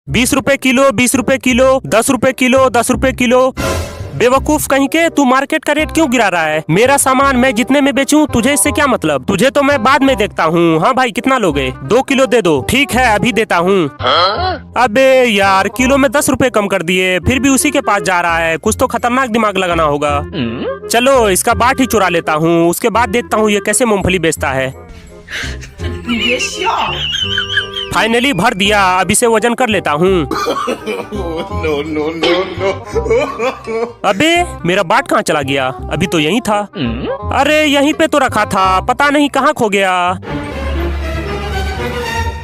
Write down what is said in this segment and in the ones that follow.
20 रुपए किलो, 20 रुपए किलो, 10 रुपए किलो, 10 रुपए किलो। बेवकूफ कहीं के, तू मार्केट का रेट क्यों गिरा रहा है? मेरा सामान मैं जितने में बेचूं तुझे इससे क्या मतलब? तुझे तो मैं बाद में देखता हूँ। हाँ भाई कितना लोगे? 2 किलो दे दो। ठीक है अभी देता हूँ। अबे यार किलो में 10 रुपए कम कर दिए, फिर भी उसी के पास जा रहा है। कुछ तो खतरनाक दिमाग लगाना होगा। चलो इसका बाट ही चुरा लेता हूँ, उसके बाद देखता हूँ ये कैसे मूंगफली बेचता है। फाइनली भर दिया, अब इसे वजन कर लेता हूँ। अबे मेरा बाट कहाँ चला गया? अभी तो यहीं था। अरे यहीं पे तो रखा था, पता नहीं कहाँ खो गया।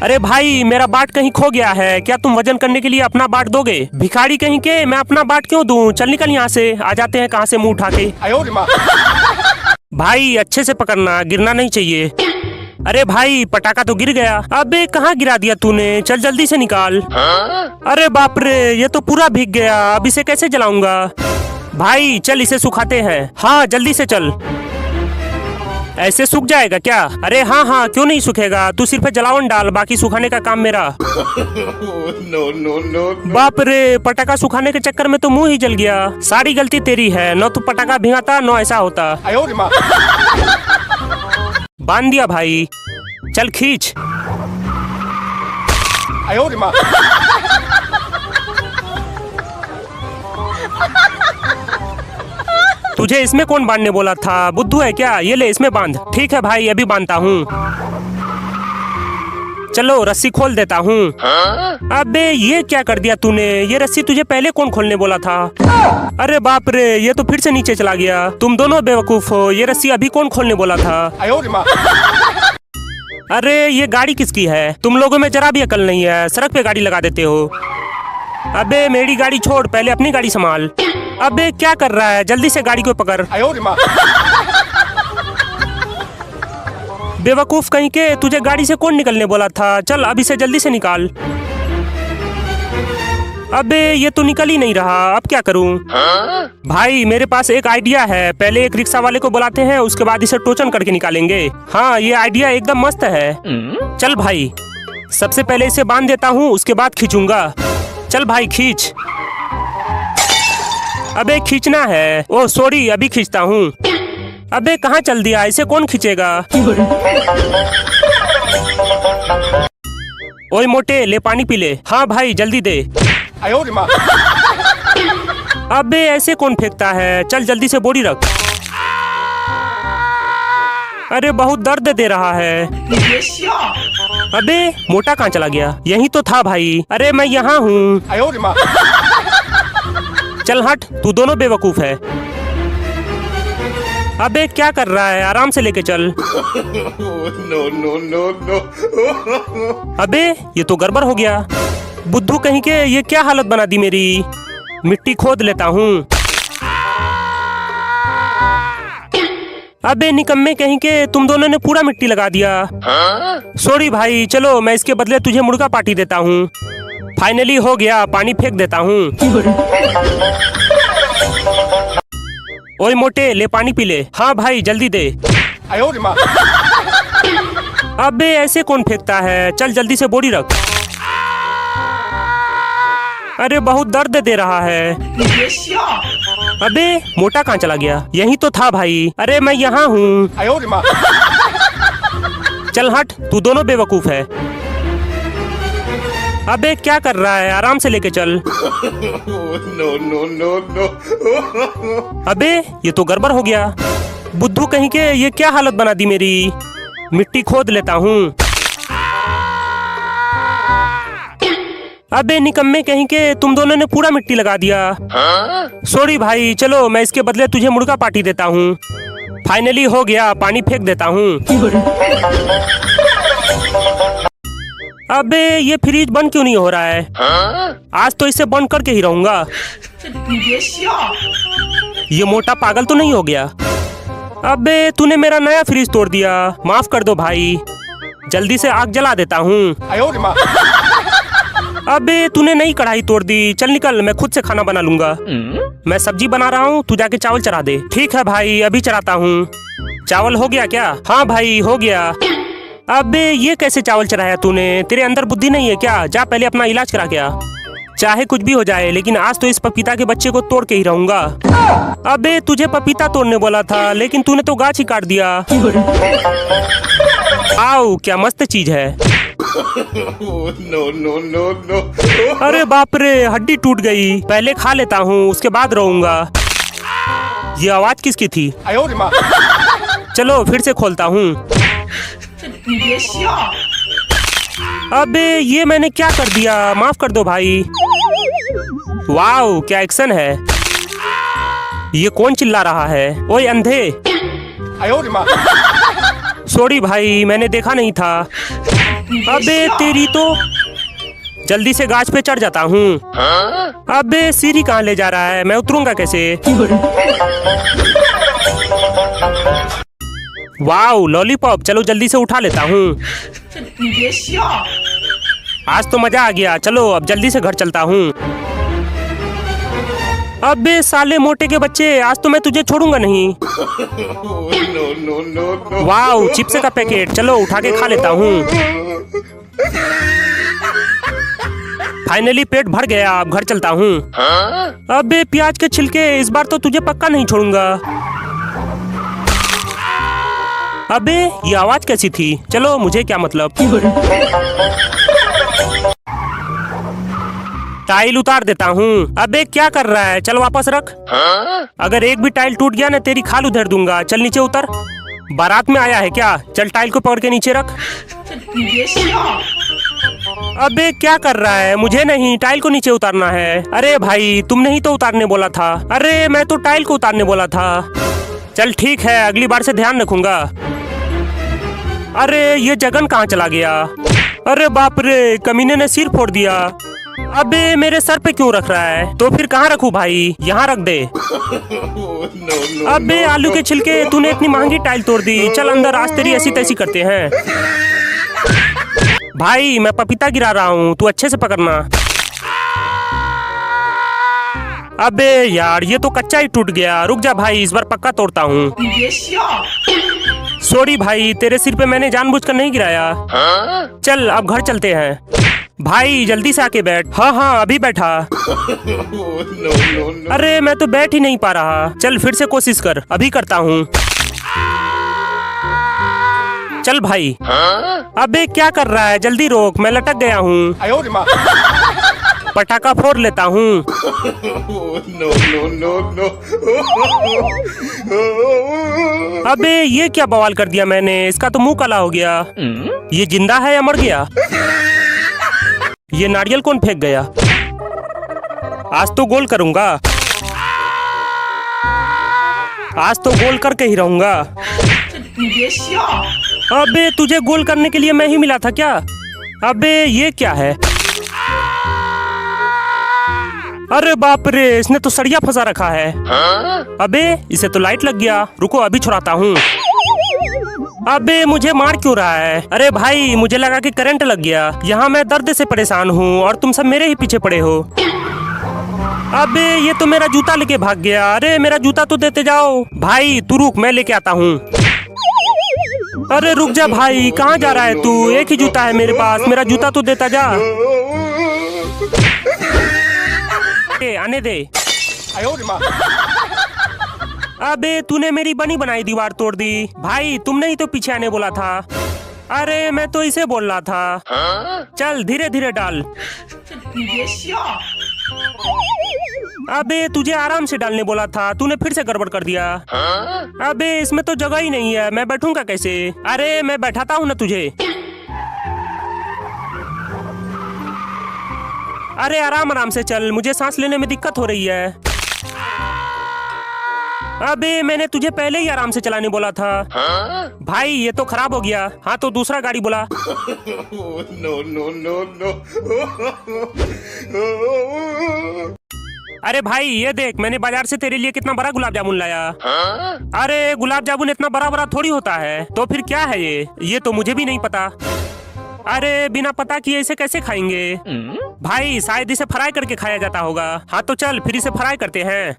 अरे भाई मेरा बाट कहीं खो गया है, क्या तुम वजन करने के लिए अपना बाट दोगे? भिखारी कहीं के, मैं अपना बाट क्यों दूं? चल निकल यहाँ से। आ जाते हैं कहाँ से मुंह उठा के। भाई अच्छे से पकड़ना, गिरना नहीं चाहिए। अरे भाई पटाखा तो गिर गया। अबे कहाँ गिरा दिया तूने? चल जल्दी से निकाल। अरे बाप रे ये तो पूरा भीग गया, अब इसे कैसे जलाऊंगा? भाई चल इसे सुखाते हैं। हाँ जल्दी से चल। ऐसे सूख जाएगा क्या? अरे हाँ हाँ क्यों नहीं सूखेगा, तू सिर्फ जलावन डाल, बाकी सुखाने का काम मेरा। बाप रे पटाखा सुखाने के चक्कर में तो मुंह ही जल गया। सारी गलती तेरी है, न तो पटाखा भिगाता न ऐसा होता। बांध दिया भाई, चल खींच। तुझे इसमें कौन बांधने बोला था? बुद्धू है क्या? ये ले इसमें बांध। ठीक है भाई अभी बांधता हूँ। चलो रस्सी खोल देता हूँ। अबे ये क्या कर दिया तूने? ये रस्सी तुझे पहले कौन खोलने बोला था? अरे बाप रे ये तो फिर से नीचे चला गया। तुम दोनों बेवकूफ हो, ये रस्सी अभी कौन खोलने बोला था? अरे ये गाड़ी किसकी है? तुम लोगों में जरा भी अकल नहीं है, सड़क पे गाड़ी लगा देते हो। अबे मेरी गाड़ी छोड़, पहले अपनी गाड़ी संभाल। अबे क्या कर रहा है? जल्दी से गाड़ी को पकड़। बेवकूफ कहीं के, तुझे गाड़ी से कौन निकलने बोला था? चल अब इसे जल्दी से निकाल। अबे ये तो निकल ही नहीं रहा, अब क्या करूं? भाई मेरे पास एक आइडिया है, पहले एक रिक्शा वाले को बुलाते हैं, उसके बाद इसे टोचन करके निकालेंगे। हाँ ये आइडिया एकदम मस्त है। चल भाई सबसे पहले इसे बांध देता हूँ, उसके बाद खींचूंगा। चल भाई खींच। अबे खींचना है। ओह सॉरी अभी खींचता हूँ। अबे कहाँ चल दिया? इसे कौन खींचेगा? ओए मोटे ले पानी पी ले। हाँ भाई जल्दी दे। अबे ऐसे कौन फेंकता है? चल जल्दी से बोरी रख। अरे बहुत दर्द दे रहा है। अबे मोटा कहाँ चला गया? यही तो था भाई। अरे मैं यहाँ हूँ। चल हट, तू दोनों बेवकूफ है। अबे क्या कर रहा है? आराम से लेके चल। अबे ये तो गड़बड़ हो गया। बुद्धू कहीं के, ये क्या हालत बना दी मेरी। मिट्टी खोद लेता हूँ। अबे निकम्मे कहीं के, तुम दोनों ने पूरा मिट्टी लगा दिया। सॉरी भाई, चलो मैं इसके बदले तुझे मुर्गा पार्टी देता हूँ। फाइनली हो गया, पानी फेंक देता हूँ। ओए मोटे ले पानी पी ले। हाँ भाई जल्दी दे। अबे ऐसे कौन फेंकता है? चल जल्दी से बोरी रख। अरे बहुत दर्द दे रहा है। अबे मोटा कहाँ चला गया? यही तो था भाई। अरे मैं यहाँ हूँ। चल हट, तू दोनों बेवकूफ है। अबे क्या कर रहा है? आराम से लेके चल। अबे ये तो गड़बड़ हो गया। बुद्धू कहीं के, ये क्या हालत बना दी मेरी। मिट्टी खोद लेता हूँ। अबे निकम्मे कहीं के, तुम दोनों ने पूरा मिट्टी लगा दिया। सॉरी भाई, चलो मैं इसके बदले तुझे मुर्गा पार्टी देता हूँ। फाइनली हो गया, पानी फेंक देता हूँ। अबे ये फ्रिज बंद क्यों नहीं हो रहा है? आज तो इसे बंद करके ही रहूंगा। ये मोटा पागल तो नहीं हो गया? अबे तूने मेरा नया फ्रिज तोड़ दिया, माफ कर दो भाई। जल्दी से आग जला देता हूँ। अबे तूने नई कढ़ाई तोड़ दी। चल निकल, मैं खुद से खाना बना लूंगा। मैं सब्जी बना रहा हूँ, तू जाके चावल चढ़ा दे। ठीक है भाई अभी चढ़ाता हूँ। चावल हो गया क्या? हाँ भाई हो गया। अबे ये कैसे चावल चढ़ाया तूने? तेरे अंदर बुद्धि नहीं है क्या? जा पहले अपना इलाज करा के आ। चाहे कुछ भी हो जाए लेकिन आज तो इस पपीता के बच्चे को तोड़ के ही रहूंगा। अबे तुझे पपीता तोड़ने बोला था लेकिन तूने तो गाछ ही काट दिया। आओ क्या मस्त चीज है। no. अरे बाप रे, हड्डी टूट गई। पहले खा लेता हूँ उसके बाद रहूंगा। ये आवाज किसकी थी? चलो फिर से खोलता हूँ। अबे ये मैंने क्या कर दिया? माफ कर दो भाई। वाओ क्या एक्शन है। ये कौन चिल्ला रहा है? ओए अंधे। सॉरी भाई, मैंने देखा नहीं था। अबे तेरी तो। जल्दी से गाछ पे चढ़ जाता हूँ। अबे सीढ़ी कहाँ ले जा रहा है? मैं उतरूंगा कैसे? वाओ लॉलीपॉप, चलो जल्दी से उठा लेता हूँ। आज तो मजा आ गया। चलो अब जल्दी से घर चलता हूँ। अबे साले मोटे के बच्चे, आज तो मैं तुझे छोड़ूंगा नहीं। no. वाओ चिप्स का पैकेट, चलो उठा के खा लेता हूँ। फाइनली पेट भर गया, अब घर चलता हूँ। अबे प्याज के छिलके, इस बार तो तुझे पक्का नहीं छोड़ूंगा। अबे ये आवाज कैसी थी? चलो मुझे क्या मतलब। टाइल उतार देता हूँ। अबे क्या कर रहा है? चल वापस रख। अगर एक भी टाइल टूट गया ना तेरी खाल उधेड़ दूंगा। चल नीचे उतर। बारात में आया है क्या? चल टाइल को पकड़ के नीचे रख। अबे क्या कर रहा है? मुझे नहीं, टाइल को नीचे उतारना है। अरे भाई तुमने ही तो उतारने बोला था। अरे मैं तो टाइल को उतारने बोला था। चल ठीक है, अगली बार से ध्यान रखूंगा। अरे ये जगन कहाँ चला गया? अरे बाप रे, कमीने ने सिर फोड़ दिया। अबे मेरे सर पे क्यों रख रहा है? तो फिर कहाँ रखूं भाई? यहाँ रख दे। अबे आलू के छिलके, तूने इतनी महंगी टाइल तोड़ दी। चल अंदर, आज तेरी ऐसी तैसी करते हैं। भाई मैं पपीता गिरा रहा हूँ, तू अच्छे से पकड़ना। अबे यार ये तो कच्चा ही टूट गया। रुक जा भाई, इस बार पक्का तोड़ता हूँ। सॉरी भाई, तेरे सिर पे मैंने जानबूझकर नहीं गिराया। चल अब घर चलते हैं। भाई जल्दी से आके बैठ। हाँ अभी बैठा। no. अरे मैं तो बैठ ही नहीं पा रहा। चल फिर से कोशिश कर। अभी करता हूँ। चल भाई। अबे क्या कर रहा है? जल्दी रोक, मैं लटक गया हूँ। पटाखा फोड़ लेता हूँ। no. अबे ये क्या बवाल कर दिया मैंने? इसका तो मुंह काला हो गया। ये जिंदा है या मर गया? ये नारियल कौन फेंक गया? आज तो गोल करूंगा। आज तो गोल करके ही रहूंगा। अबे तुझे गोल करने के लिए मैं ही मिला था क्या? अबे ये क्या है? अरे बाप रे, इसने तो सरिया फंसा रखा है। अबे इसे तो लाइट लग गया। रुको अभी छुड़ाता हूँ। अबे मुझे मार क्यों रहा है? अरे भाई मुझे लगा कि करंट लग गया। यहाँ मैं दर्द से परेशान हूँ और तुम सब मेरे ही पीछे पड़े हो। अबे ये तो मेरा जूता लेके भाग गया। अरे मेरा जूता तो देते जाओ। भाई तू रुक, मैं लेके आता हूँ। अरे रुक जा भाई, कहाँ जा रहा है तू? एक ही जूता है मेरे पास, मेरा जूता तो देता जा। आने दे। अबे तूने मेरी बनी बनाई दीवार तोड़ दी। भाई तुमने ही तो पीछे आने बोला था। अरे मैं तो इसे बोल रहा था। चल धीरे धीरे डाल। अबे तुझे आराम से डालने बोला था, तूने फिर से गड़बड़ कर दिया। अबे इसमें तो जगह ही नहीं है, मैं बैठूंगा कैसे? अरे मैं बैठाता हूँ ना तुझे। अरे आराम आराम से चल, मुझे सांस लेने में दिक्कत हो रही है। अबे मैंने तुझे पहले ही आराम से चलाने बोला था। भाई ये तो खराब हो गया। हाँ तो दूसरा गाड़ी बुला। अरे भाई ये देख, मैंने बाजार से तेरे लिए कितना बड़ा गुलाब जामुन लाया। अरे गुलाब जामुन इतना बड़ा बड़ा थोड़ी होता है। तो फिर क्या है ये तो मुझे भी नहीं पता। अरे बिना पता किए इसे कैसे खाएंगे? भाई शायद इसे फ्राई करके खाया जाता होगा। हाँ तो चल फिर इसे फ्राई करते हैं।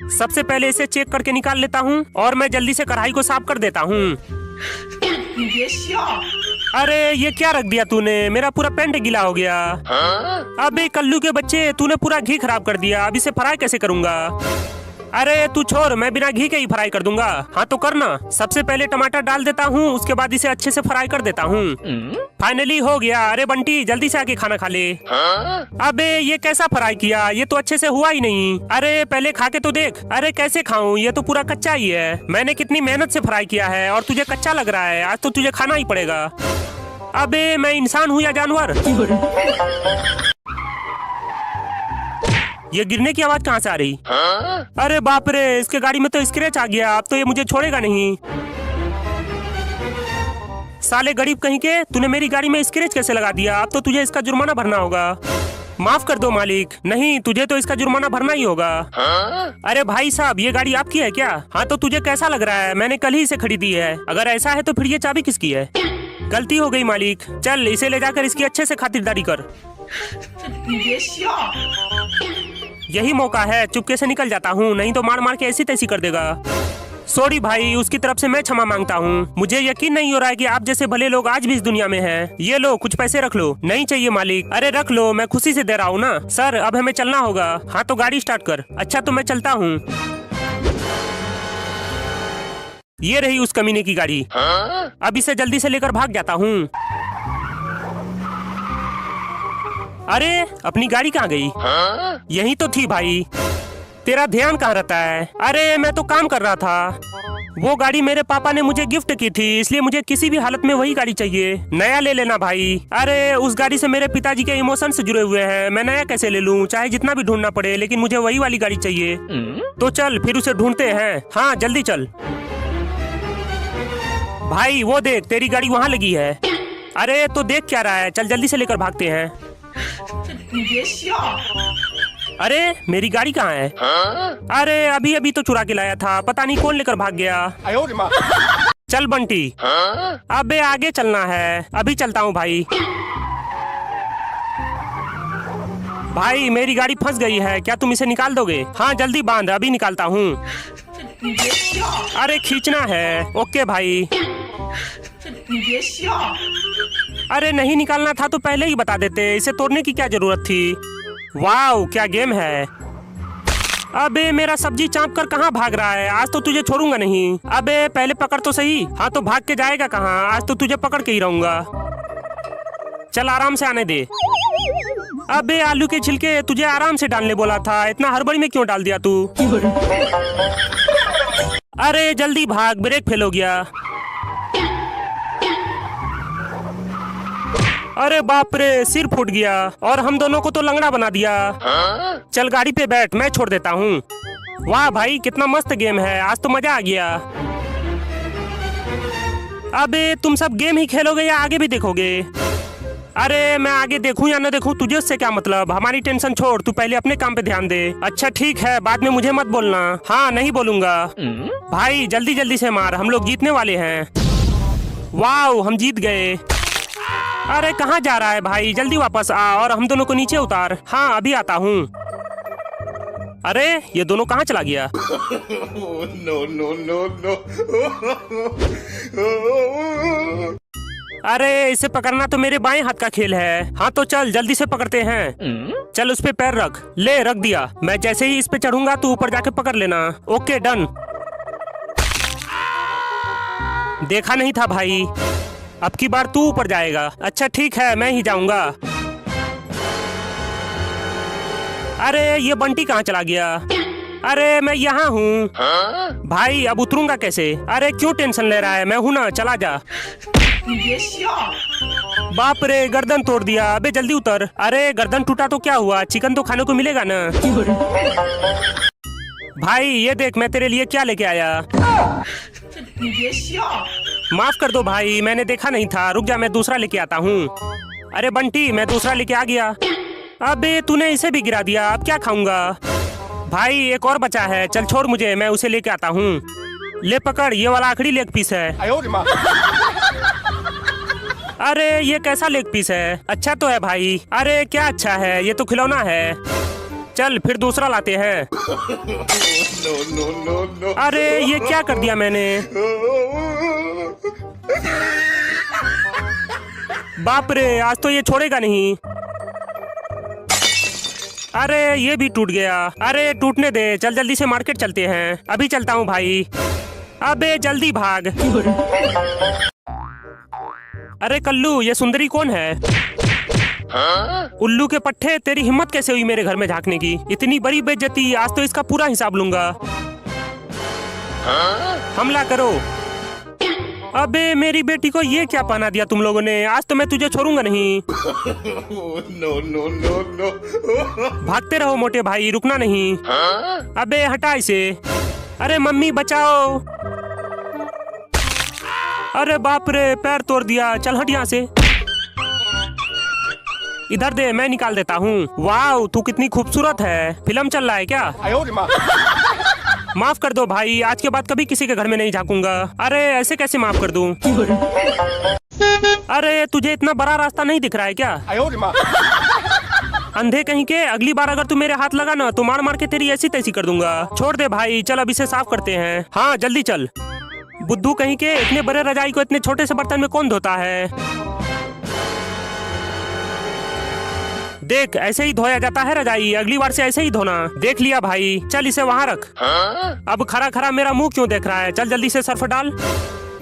सबसे पहले इसे चेक करके निकाल लेता हूँ और मैं जल्दी से कढ़ाई को साफ कर देता हूँ। अरे ये क्या रख दिया तूने, मेरा पूरा पेंट गीला हो गया। अबे कल्लू के बच्चे, तूने पूरा घी खराब कर दिया, अब इसे फ्राई कैसे करूंगा। अरे तू छोड़, मैं बिना घी के ही फ्राई कर दूंगा। हाँ तो करना। सबसे पहले टमाटर डाल देता हूँ, उसके बाद इसे अच्छे से फ्राई कर देता हूँ। फाइनली हो गया। अरे बंटी जल्दी से आके खाना खा ले। अबे ये कैसा फ्राई किया, ये तो अच्छे से हुआ ही नहीं। अरे पहले खा के तो देख। अरे कैसे खाऊं, ये तो पूरा कच्चा ही है। मैंने कितनी मेहनत से फ्राई किया है और तुझे कच्चा लग रहा है। आज तो तुझे खाना ही पड़ेगा। अबे मैं इंसान हूँ या जानवर। ये गिरने की आवाज कहाँ से आ रही। अरे बाप रे, इसके गाड़ी में तो स्क्रैच आ गया। अब तो ये मुझे छोड़ेगा नहीं। साले गरीब कहीं के, तूने मेरी गाड़ी में स्क्रैच कैसे लगा दिया। अब तो तुझे इसका जुर्माना भरना होगा। माफ कर दो मालिक। नहीं, तुझे तो इसका जुर्माना भरना ही होगा। अरे भाई साहब, ये गाड़ी आपकी है क्या। हाँ तो तुझे कैसा लग रहा है, मैंने कल ही इसे खरीदी है। अगर ऐसा है तो फिर ये चाबी किसकी है। गलती हो गई मालिक। चल इसे ले जाकर इसकी अच्छे से खातिरदारी कर। यही मौका है, चुपके से निकल जाता हूँ, नहीं तो मार मार के ऐसी तैसी कर देगा। सॉरी भाई, उसकी तरफ से मैं क्षमा मांगता हूँ। मुझे यकीन नहीं हो रहा है कि आप जैसे भले लोग आज भी इस दुनिया में हैं। ये लो कुछ पैसे रख लो। नहीं चाहिए मालिक। अरे रख लो, मैं खुशी से दे रहा हूँ ना। सर अब हमें चलना होगा। हाँ तो गाड़ी स्टार्ट कर। अच्छा तो मैं चलता हूँ। ये रही उस कमीने की गाड़ी। अब इसे जल्दी से लेकर भाग जाता हूँ। अरे अपनी गाड़ी कहाँ गई। यही तो थी भाई। तेरा ध्यान कहाँ रहता है। अरे मैं तो काम कर रहा था। वो गाड़ी मेरे पापा ने मुझे गिफ्ट की थी, इसलिए मुझे किसी भी हालत में वही गाड़ी चाहिए। नया ले लेना भाई। अरे उस गाड़ी से मेरे पिताजी के इमोशंस जुड़े हुए हैं। मैं नया कैसे ले लूं, चाहे जितना भी ढूंढना पड़े, लेकिन मुझे वही वाली गाड़ी चाहिए। तो चल फिर उसे ढूंढते हैं। हाँ जल्दी चल। भाई वो देख, तेरी गाड़ी वहाँ लगी है। अरे तो देख क्या रहा है, चल जल्दी से लेकर भागते हैं। अरे मेरी गाड़ी कहाँ है। अरे अभी अभी तो चुरा के लाया था, पता नहीं कौन लेकर भाग गया। चल बंटी। अबे आगे चलना है। अभी चलता हूँ भाई। भाई मेरी गाड़ी फंस गई है, क्या तुम इसे निकाल दोगे। हाँ जल्दी बांध, अभी निकालता हूँ। अरे खींचना है। ओके भाई। अरे नहीं निकालना था तो पहले ही बता देते, इसे तोड़ने की क्या जरूरत थी। वाओ क्या गेम है। अबे मेरा सब्जी चाप कर कहाँ भाग रहा है। आज तो तुझे छोड़ूंगा नहीं। अबे पहले पकड़ तो सही। हाँ तो भाग के जाएगा कहाँ, आज तो तुझे पकड़ के ही रहूंगा। चल आराम से आने दे। अबे आलू के छिलके तुझे आराम से डालने बोला था, इतना हड़बड़ी में क्यों डाल दिया तू। अरे जल्दी भाग, ब्रेक फेल हो गया। अरे बाप रे, सिर फूट गया और हम दोनों को तो लंगड़ा बना दिया। चल गाड़ी पे बैठ, मैं छोड़ देता हूँ। वाह भाई कितना मस्त गेम है, आज तो मजा आ गया। अबे तुम सब गेम ही खेलोगे या आगे भी देखोगे। अरे मैं आगे देखूं या न देखूं तुझे उससे क्या मतलब। हमारी टेंशन छोड़, तू पहले अपने काम पे ध्यान दे। अच्छा ठीक है, बाद में मुझे मत बोलना। हाँ नहीं बोलूंगा। भाई जल्दी जल्दी से मार, हम लोग जीतने वाले हैं। वाह हम जीत गए। अरे कहाँ जा रहा है भाई, जल्दी वापस आ और हम दोनों को नीचे उतार। हाँ अभी आता हूँ। अरे ये दोनों कहाँ चला गया। No no no no. अरे इसे पकड़ना तो मेरे बाएं हाथ का खेल है। हाँ तो चल जल्दी से पकड़ते हैं। चल उस पे पैर रख। ले रख दिया। मैं जैसे ही इस पे चढ़ूंगा तू ऊपर जाके पकड़ लेना। Okay done. देखा नहीं था भाई, अब की बार तू ऊपर जाएगा। अच्छा ठीक है, मैं ही जाऊंगा। अरे ये बंटी कहाँ चला गया। अरे मैं यहाँ हूँ। भाई अब उतरूंगा कैसे। अरे क्यों टेंशन ले रहा है, मैं हूँ ना, चला जा। बाप रे गर्दन तोड़ दिया। अबे जल्दी उतर। अरे गर्दन टूटा तो क्या हुआ, चिकन तो खाने को मिलेगा ना। भाई ये देख मैं तेरे लिए क्या लेके आया। माफ कर दो भाई, मैंने देखा नहीं था। रुक जा मैं दूसरा लेके आता हूँ। अरे बंटी मैं दूसरा लेके आ गया। अबे तूने इसे भी गिरा दिया, अब क्या खाऊंगा। भाई एक और बचा है, चल छोड़ मुझे, मैं उसे लेके आता हूँ। ले पकड़, ये वाला आखिरी लेग पीस है। अरे ये कैसा लेग पीस है, अच्छा तो है भाई। अरे क्या अच्छा है, ये तो खिलौना है। चल फिर दूसरा लाते हैं। No no no no. अरे ये क्या कर दिया मैंने। बाप रे, आज तो ये छोड़ेगा नहीं। अरे ये भी टूट गया। अरे टूटने दे, चल जल्दी से मार्केट चलते हैं। अभी चलता हूँ भाई। अबे जल्दी भाग। अरे कल्लू, ये सुंदरी कौन है? उल्लू के पट्टे, तेरी हिम्मत कैसे हुई मेरे घर में झांकने की? इतनी बड़ी बेइज्जती, आज तो इसका पूरा हिसाब लूंगा। हमला करो। अबे मेरी बेटी को ये क्या पहना दिया तुम लोगों ने? आज तो मैं तुझे छोड़ूंगा नहीं। No, no, no, no. भागते रहो मोटे भाई, रुकना नहीं। अबे हटा इसे। अरे मम्मी बचाओ। अरे बाप रे, पैर तोड़ दिया। चल हट यहाँ से। इधर दे, मैं निकाल देता हूँ। वाह, तू कितनी खूबसूरत है। फिल्म चल रहा है क्या? माफ कर दो भाई, आज के बाद कभी किसी के घर में नहीं झांकूंगा। अरे ऐसे कैसे माफ कर दूं? अरे तुझे इतना बड़ा रास्ता नहीं दिख रहा है क्या? अंधे कहीं के, अगली बार अगर तू मेरे हाथ लगा ना तो मार मार के तेरी ऐसी तैसी कर दूंगा। छोड़ दे भाई, चल अब इसे साफ करते हैं। हाँ जल्दी चल। बुद्धू कहीं के, इतने बड़े रजाई को इतने छोटे से बर्तन में कौन धोता है? देख, ऐसे ही धोया जाता है रजाई, अगली बार से ऐसे ही धोना। देख लिया भाई, चल इसे वहाँ रख। अब खरा खरा मेरा मुंह क्यों देख रहा है? चल जल्दी से सर्फ डाल।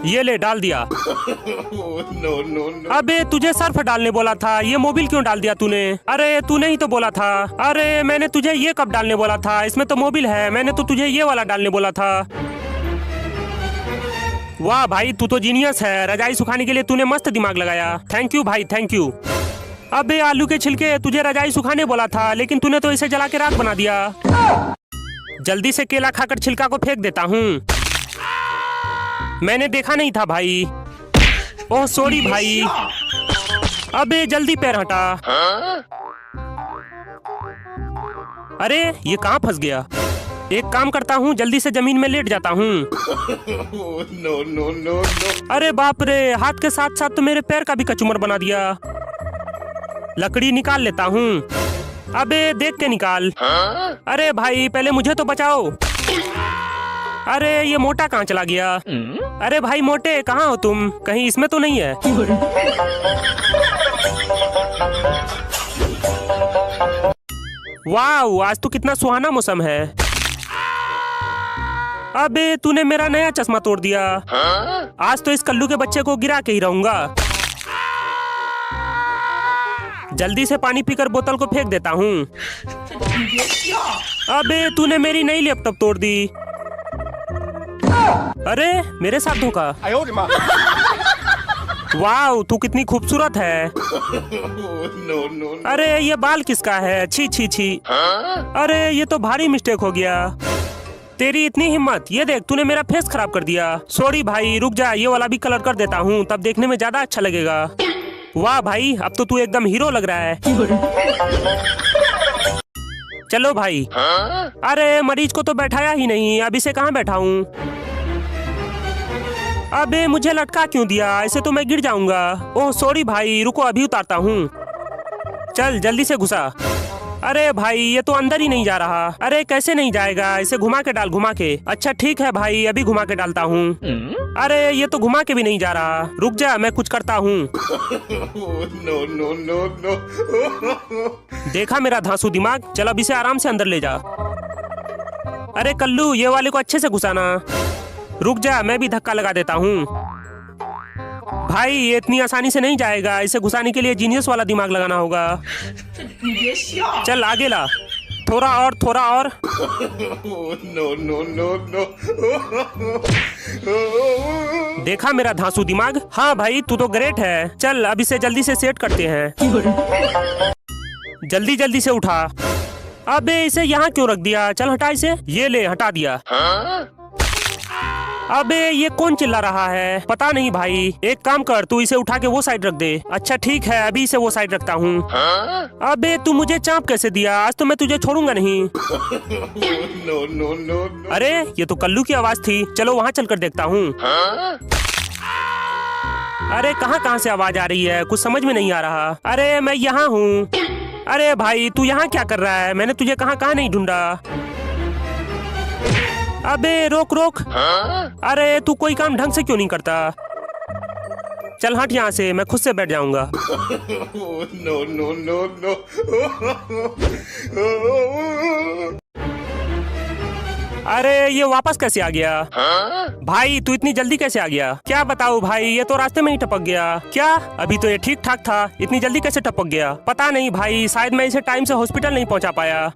ये ले, डाल दिया। No, no, no. अबे तुझे सर्फ डालने बोला था, ये मोबिल क्यों डाल दिया तूने? अरे तूने ही तो बोला था। अरे मैंने तुझे ये कब डालने बोला था? इसमें तो मोबिल है, मैंने तो तुझे ये वाला डालने बोला था। वाह भाई, तू तो जीनियस है। रजाई सुखाने के लिए तूने मस्त दिमाग लगाया। थैंक यू भाई, थैंक यू। अबे आलू के छिलके, तुझे रजाई सुखाने बोला था, लेकिन तूने तो इसे जला के राख बना दिया। जल्दी से केला खाकर छिलका को फेंक देता हूँ। मैंने देखा नहीं था भाई। ओह सॉरी भाई। अबे जल्दी पैर हटा। अरे ये कहाँ फंस गया? एक काम करता हूँ, जल्दी से जमीन में लेट जाता हूँ। No, no, no, no. अरे बाप रे, हाथ के साथ साथ तो मेरे पैर का भी कचूमर बना दिया। लकड़ी निकाल लेता हूँ। अबे देख के निकाल। अरे भाई पहले मुझे तो बचाओ। अरे ये मोटा कहाँ चला गया? अरे भाई मोटे, कहाँ हो तुम? कहीं इसमें तो नहीं है? वाह, आज तो कितना सुहाना मौसम है। अबे तूने मेरा नया चश्मा तोड़ दिया। आज तो इस कल्लू के बच्चे को गिरा के ही रहूंगा। जल्दी से पानी पीकर बोतल को फेंक देता हूँ। अबे तूने मेरी नई लैपटॉप तोड़ दी। अरे मेरे साथ धोखा। वाह, तू कितनी खूबसूरत है। No, no, no. अरे ये बाल किसका है? छी छी छी। अरे ये तो भारी मिस्टेक हो गया। तेरी इतनी हिम्मत, ये देख तूने मेरा फेस खराब कर दिया। सॉरी भाई, रुक जा, ये वाला भी कलर कर देता हूँ, तब देखने में ज्यादा अच्छा लगेगा। वाह भाई, अब तो तू एकदम हीरो लग रहा है। चलो भाई। अरे मरीज को तो बैठाया ही नहीं, अब इसे कहाँ बैठाऊं? अबे मुझे लटका क्यों दिया? ऐसे तो मैं गिर जाऊंगा। ओह सॉरी भाई, रुको अभी उतारता हूँ। चल जल्दी से घुसा। अरे भाई ये तो अंदर ही नहीं जा रहा। अरे कैसे नहीं जाएगा? इसे घुमा के डाल, घुमा के। अच्छा ठीक है भाई, अभी घुमा के डालता हूँ। अरे ये तो घुमा के भी नहीं जा रहा। रुक जा, मैं कुछ करता हूँ। No, no, no, no. देखा मेरा धांसू दिमाग? चल अब इसे आराम से अंदर ले जा। अरे कल्लू, ये वाले को अच्छे से घुसाना। रुक जा, मैं भी धक्का लगा देता हूँ। भाई ये इतनी आसानी से नहीं जाएगा, इसे घुसाने के लिए जीनियस वाला दिमाग लगाना होगा। चल आगे ला, थोड़ा और, थोड़ा और। No, no, no, no. देखा मेरा धांसू दिमाग? हाँ भाई तू तो ग्रेट है। चल अब इसे जल्दी से सेट करते हैं। जल्दी जल्दी से उठा। अबे इसे यहाँ क्यों रख दिया? चल हटा इसे। ये ले, हटा दिया। अबे ये कौन चिल्ला रहा है? पता नहीं भाई। एक काम कर, तू इसे उठा के वो साइड रख दे। अच्छा ठीक है, अभी इसे वो साइड रखता हूँ। अबे तू मुझे चाँप कैसे दिया? आज तो मैं तुझे छोड़ूंगा नहीं। No, no, no, no. अरे ये तो कल्लू की आवाज थी। चलो वहाँ चलकर देखता हूँ। अरे कहाँ कहाँ से आवाज आ रही है? कुछ समझ में नहीं आ रहा। अरे मैं यहाँ हूँ। अरे भाई तू यहाँ क्या कर रहा है? मैंने तुझे कहाँ कहाँ नहीं ढूंढा। अबे रोक रोक। अरे तू कोई काम ढंग से क्यों नहीं करता? चल हट यहाँ से, मैं खुद से बैठ जाऊंगा। Oh, no, no, no, no. अरे ये वापस कैसे आ गया? भाई तू इतनी जल्दी कैसे आ गया? क्या बताऊं भाई, ये तो रास्ते में ही टपक गया। क्या? अभी तो ये ठीक ठाक था, इतनी जल्दी कैसे टपक गया? पता नहीं भाई, शायद मैं इसे टाइम से हॉस्पिटल नहीं पहुंचा पाया।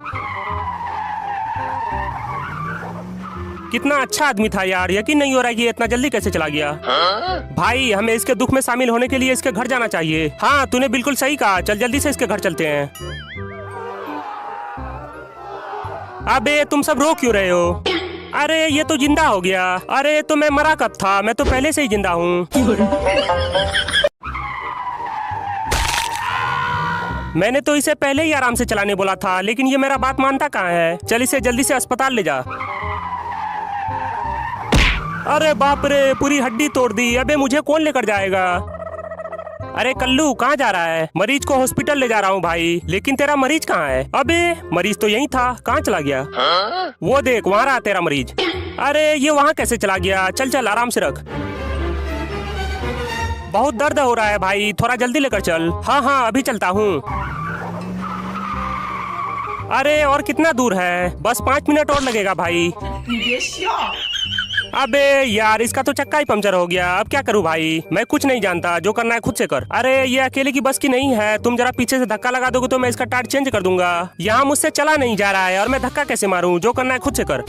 कितना अच्छा आदमी था यार, यकीन नहीं हो रहा है कि ये इतना जल्दी कैसे चला गया। भाई हमें इसके दुख में शामिल होने के लिए इसके घर जाना चाहिए। हाँ तूने बिल्कुल सही कहा, चल जल्दी से इसके घर चलते हैं। अबे तुम सब रो क्यों रहे हो? अरे ये तो जिंदा हो गया। अरे तो मैं मरा कब था, मैं तो पहले से ही जिंदा हूँ। मैंने तो इसे पहले ही आराम से चलाने बोला था, लेकिन ये मेरा बात मानता कहाँ है। चल इसे जल्दी से अस्पताल ले जा। अरे बाप रे, पूरी हड्डी तोड़ दी। अबे मुझे कौन लेकर जाएगा? अरे कल्लू कहाँ जा रहा है? मरीज को हॉस्पिटल ले जा रहा हूँ भाई। लेकिन तेरा मरीज कहाँ है? अबे मरीज तो यहीं था, कहाँ चला गया? वो देख वहाँ रहा तेरा मरीज। अरे ये वहाँ कैसे चला गया? चल चल आराम से रख। बहुत दर्द हो रहा है भाई, थोड़ा जल्दी लेकर चल। हाँ हाँ अभी चलता हूँ। अरे और कितना दूर है? बस 5 मिनट और लगेगा भाई। अबे यार इसका तो चक्का ही पंचर हो गया। अब क्या करूं भाई, मैं कुछ नहीं जानता, जो करना है खुद से कर। अरे ये अकेले की बस की नहीं है, तुम जरा पीछे से धक्का लगा दोगे तो मैं इसका टायर चेंज कर दूंगा। यहाँ मुझसे चला नहीं जा रहा है और मैं धक्का कैसे मारूं? जो करना है खुद से कर।